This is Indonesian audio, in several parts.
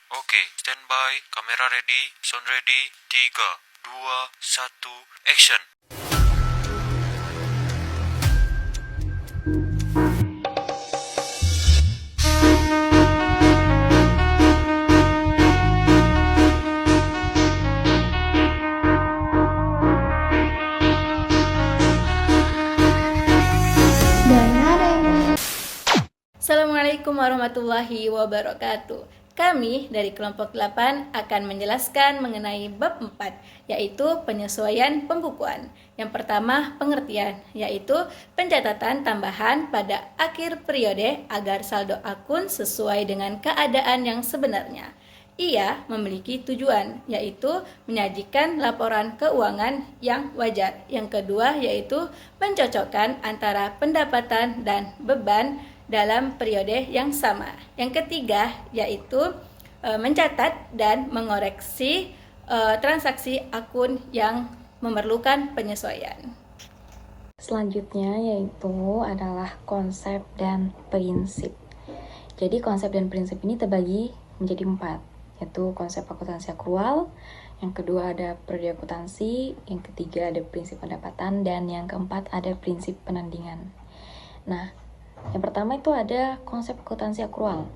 Oke, standby, kamera ready, sound ready, 3, 2, 1, action. Assalamualaikum warahmatullahi wabarakatuh. Kami dari kelompok 8 akan menjelaskan mengenai bab 4, yaitu penyesuaian pembukuan. Yang pertama, pengertian, yaitu pencatatan tambahan pada akhir periode agar saldo akun sesuai dengan keadaan yang sebenarnya. Ia memiliki tujuan, yaitu menyajikan laporan keuangan yang wajar. Yang kedua, yaitu mencocokkan antara pendapatan dan beban dalam periode yang sama. Yang ketiga, yaitu mencatat dan mengoreksi transaksi akun yang memerlukan penyesuaian. Selanjutnya yaitu adalah konsep dan prinsip. Jadi konsep dan prinsip ini terbagi menjadi 4, yaitu konsep akuntansi akrual, yang kedua ada periode akuntansi, yang ketiga ada prinsip pendapatan, dan yang keempat ada prinsip penandingan. Nah, yang pertama itu ada konsep akuntansi akrual.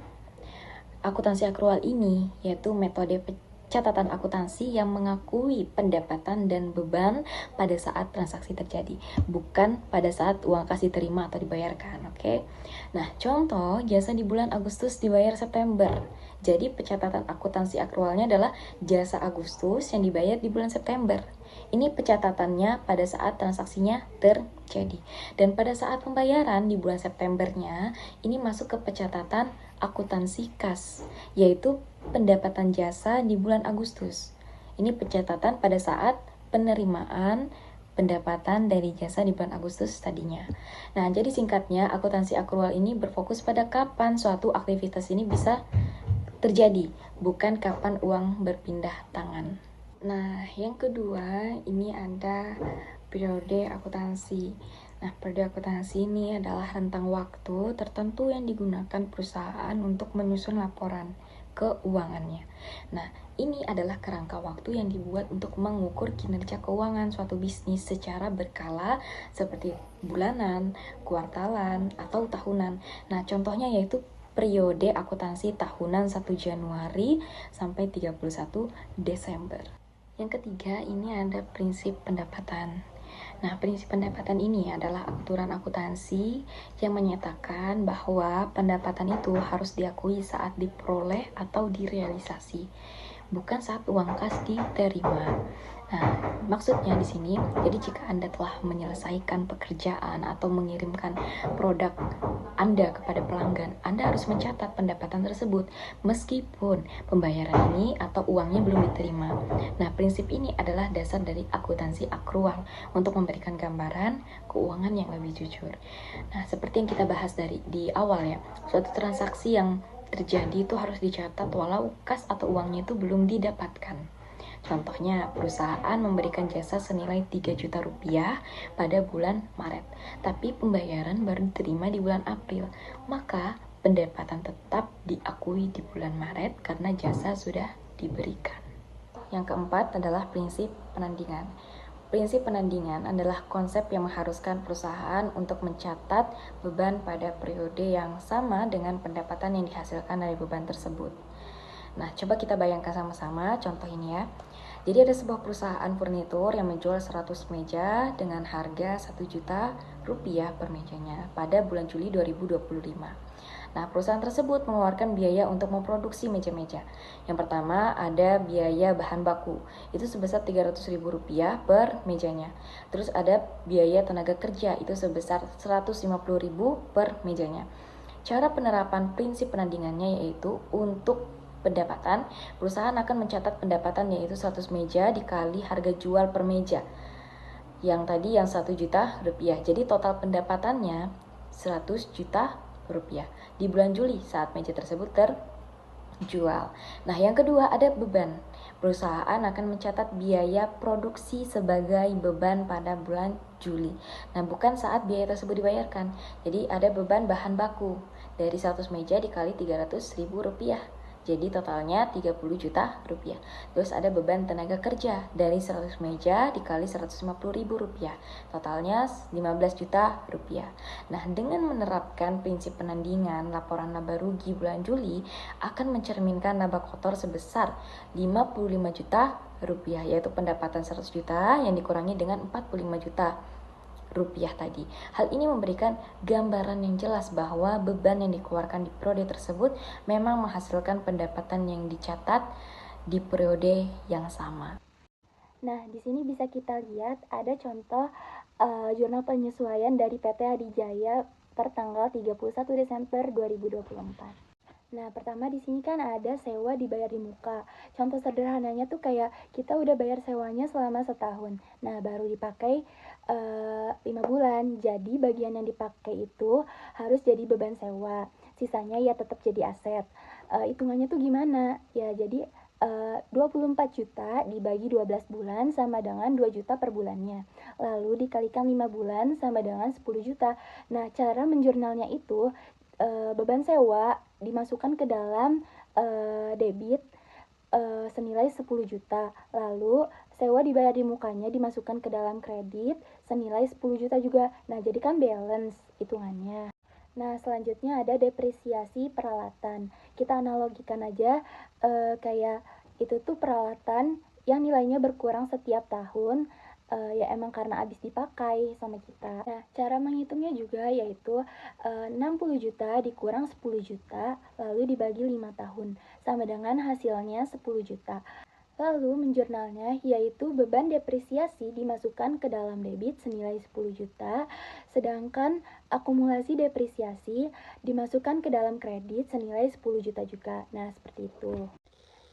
Akuntansi akrual ini yaitu metode catatan akuntansi yang mengakui pendapatan dan beban pada saat transaksi terjadi, bukan pada saat uang kas diterima atau dibayarkan. Oke. Nah, contoh jasa di bulan Agustus dibayar September. Jadi pencatatan akuntansi akrualnya adalah jasa Agustus yang dibayar di bulan September. Ini pencatatannya pada saat transaksinya terjadi. Dan pada saat pembayaran di bulan Septembernya, ini masuk ke pencatatan akuntansi kas, yaitu pendapatan jasa di bulan Agustus. Ini pencatatan pada saat penerimaan pendapatan dari jasa di bulan Agustus tadinya. Nah, jadi singkatnya, akuntansi akrual ini berfokus pada kapan suatu aktivitas ini bisa terjadi, bukan kapan uang berpindah tangan. Nah, yang kedua ini ada periode akuntansi. Nah, periode akuntansi ini adalah rentang waktu tertentu yang digunakan perusahaan untuk menyusun laporan keuangannya. Nah, ini adalah kerangka waktu yang dibuat untuk mengukur kinerja keuangan suatu bisnis secara berkala seperti bulanan, kuartalan, atau tahunan. Nah, contohnya yaitu periode akuntansi tahunan 1 Januari sampai 31 Desember. Yang ketiga, ini ada prinsip pendapatan. Nah, prinsip pendapatan ini adalah aturan akuntansi yang menyatakan bahwa pendapatan itu harus diakui saat diperoleh atau direalisasi, bukan saat uang kas diterima. Nah, maksudnya di sini, jadi jika Anda telah menyelesaikan pekerjaan atau mengirimkan produk Anda kepada pelanggan, Anda harus mencatat pendapatan tersebut meskipun pembayaran ini atau uangnya belum diterima. Nah, prinsip ini adalah dasar dari akuntansi akrual untuk memberikan gambaran keuangan yang lebih jujur. Nah, seperti yang kita bahas di awal ya, suatu transaksi yang terjadi itu harus dicatat walau kas atau uangnya itu belum didapatkan. Contohnya, perusahaan memberikan jasa senilai 3 juta rupiah pada bulan Maret, tapi pembayaran baru diterima di bulan April. Maka, pendapatan tetap diakui di bulan Maret karena jasa sudah diberikan. Yang keempat adalah prinsip penandingan. Prinsip penandingan adalah konsep yang mengharuskan perusahaan untuk mencatat beban pada periode yang sama dengan pendapatan yang dihasilkan dari beban tersebut. Nah, coba kita bayangkan sama-sama contoh ini ya. Jadi ada sebuah perusahaan furnitur yang menjual 100 meja dengan harga 1 juta rupiah per mejanya pada bulan Juli 2025. Nah, perusahaan tersebut mengeluarkan biaya untuk memproduksi meja-meja. Yang pertama ada biaya bahan baku, itu sebesar Rp300.000 per mejanya. Terus ada biaya tenaga kerja, itu sebesar Rp150.000 per mejanya. Cara penerapan prinsip penandingannya yaitu untuk pendapatan, perusahaan akan mencatat pendapatan yaitu 100 meja dikali harga jual per meja. Yang tadi yang 1 juta rupiah. Jadi total pendapatannya 100 juta rupiah di bulan Juli saat meja tersebut terjual. Nah, yang kedua ada beban. Perusahaan akan mencatat biaya produksi sebagai beban pada bulan Juli. Nah, bukan saat biaya tersebut dibayarkan. Jadi ada beban bahan baku dari 100 meja dikali Rp300.000 Jadi totalnya 30 juta rupiah. Terus ada beban tenaga kerja dari 100 meja dikali 150 ribu rupiah. Totalnya 15 juta rupiah. Nah, dengan menerapkan prinsip penandingan, laporan laba rugi bulan Juli akan mencerminkan laba kotor sebesar 55 juta rupiah, yaitu pendapatan 100 juta yang dikurangi dengan 45 juta rupiah tadi. Hal ini memberikan gambaran yang jelas bahwa beban yang dikeluarkan di periode tersebut memang menghasilkan pendapatan yang dicatat di periode yang sama. Nah, di sini bisa kita lihat ada contoh jurnal penyesuaian dari PT Adijaya per tanggal 31 Desember 2024. Nah, pertama di sini kan ada sewa dibayar di muka. Contoh sederhananya tuh kayak kita udah bayar sewanya selama setahun. Nah, baru dipakai 5 bulan. Jadi bagian yang dipakai itu harus jadi beban sewa. Sisanya ya tetap jadi aset. Hitungannya tuh gimana? Ya, jadi 24 juta dibagi 12 bulan sama dengan 2 juta per bulannya. Lalu dikalikan 5 bulan sama dengan 10 juta. Nah, cara menjurnalnya itu beban sewa dimasukkan ke dalam debit senilai 10 juta. Lalu sewa dibayar di mukanya dimasukkan ke dalam kredit senilai 10 juta juga. Nah, jadi kan balance hitungannya. Nah, selanjutnya ada depresiasi peralatan. Kita analogikan aja kayak itu tuh peralatan yang nilainya berkurang setiap tahun. Ya emang karena habis dipakai sama kita. Nah, cara menghitungnya juga yaitu 60 juta dikurang 10 juta lalu dibagi 5 tahun sama dengan hasilnya 10 juta. Lalu menjurnalnya yaitu beban depresiasi dimasukkan ke dalam debit senilai 10 juta, sedangkan akumulasi depresiasi dimasukkan ke dalam kredit senilai 10 juta juga. Nah, seperti itu.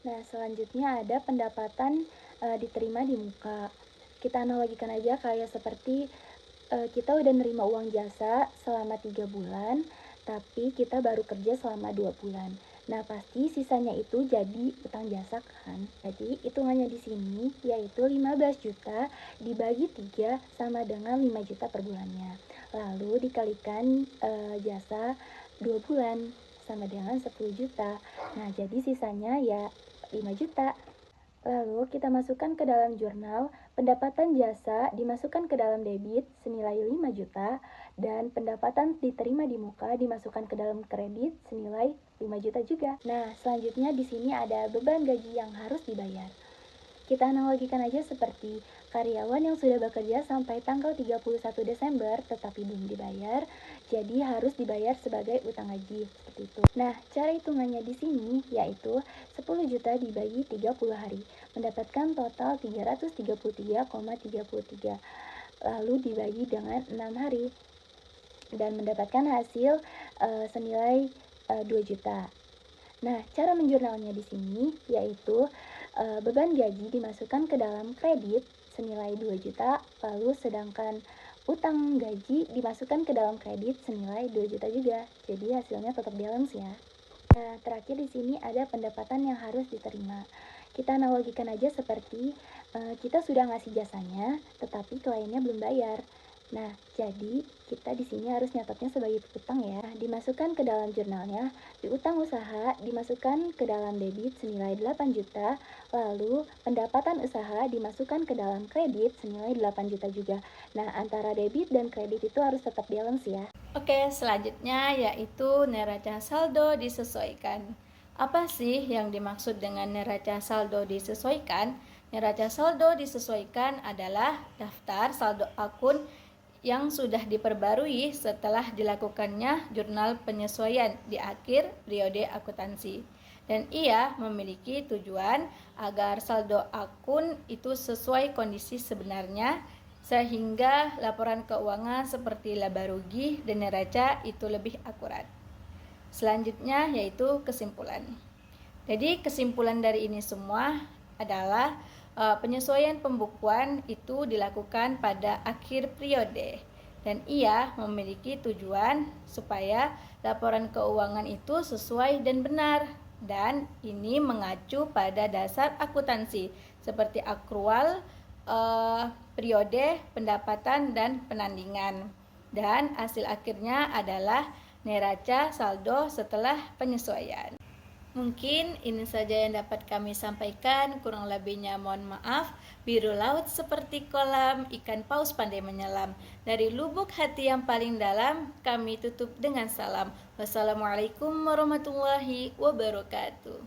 Nah, selanjutnya ada pendapatan diterima di muka. Kita analogikan aja kayak seperti kita udah nerima uang jasa selama 3 bulan, tapi kita baru kerja selama 2 bulan. Nah, pasti sisanya itu jadi utang jasa kan. Jadi, hitungannya di sini yaitu 15 juta dibagi 3 sama dengan 5 juta per bulannya. Lalu dikalikan jasa 2 bulan sama dengan 10 juta. Nah, jadi sisanya ya 5 juta. Lalu kita masukkan ke dalam jurnal, pendapatan jasa dimasukkan ke dalam debit senilai 5 juta dan pendapatan diterima di muka dimasukkan ke dalam kredit senilai 5 juta juga. Nah, selanjutnya di sini ada beban gaji yang harus dibayar. Kita analogikan aja seperti karyawan yang sudah bekerja sampai tanggal 31 Desember tetapi belum dibayar, jadi harus dibayar sebagai utang gaji, seperti itu. Nah, cara hitungannya di sini yaitu 10 juta dibagi 30 hari, mendapatkan total 333,33. Lalu dibagi dengan 6 hari dan mendapatkan hasil senilai 2 juta. Nah, cara menjurnalnya di sini yaitu beban gaji dimasukkan ke dalam kredit senilai 2 juta, lalu sedangkan utang gaji dimasukkan ke dalam kredit senilai 2 juta juga. Jadi hasilnya tetap balance ya. Nah, terakhir di sini ada pendapatan yang harus diterima. Kita analogikan aja seperti kita sudah ngasih jasanya, tetapi kliennya belum bayar. Nah, jadi kita di sini harus nyatetnya sebagai utang ya. Dimasukkan ke dalam jurnalnya, di utang usaha dimasukkan ke dalam debit senilai 8 juta, lalu pendapatan usaha dimasukkan ke dalam kredit senilai 8 juta juga. Nah, antara debit dan kredit itu harus tetap balance ya. Oke, selanjutnya yaitu neraca saldo disesuaikan. Apa sih yang dimaksud dengan neraca saldo disesuaikan? Neraca saldo disesuaikan adalah daftar saldo akun yang sudah diperbarui setelah dilakukannya jurnal penyesuaian di akhir periode akuntansi. Dan ia memiliki tujuan agar saldo akun itu sesuai kondisi sebenarnya sehingga laporan keuangan seperti laba rugi dan neraca itu lebih akurat. Selanjutnya yaitu kesimpulan. Jadi kesimpulan dari ini semua adalah penyesuaian pembukuan itu dilakukan pada akhir periode dan ia memiliki tujuan supaya laporan keuangan itu sesuai dan benar, dan ini mengacu pada dasar akuntansi seperti akrual, periode, pendapatan, dan penandingan, dan hasil akhirnya adalah neraca saldo setelah penyesuaian. Mungkin ini saja yang dapat kami sampaikan, kurang lebihnya mohon maaf. Biru laut seperti kolam, ikan paus pandai menyelam. Dari lubuk hati yang paling dalam, kami tutup dengan salam. Wassalamualaikum warahmatullahi wabarakatuh.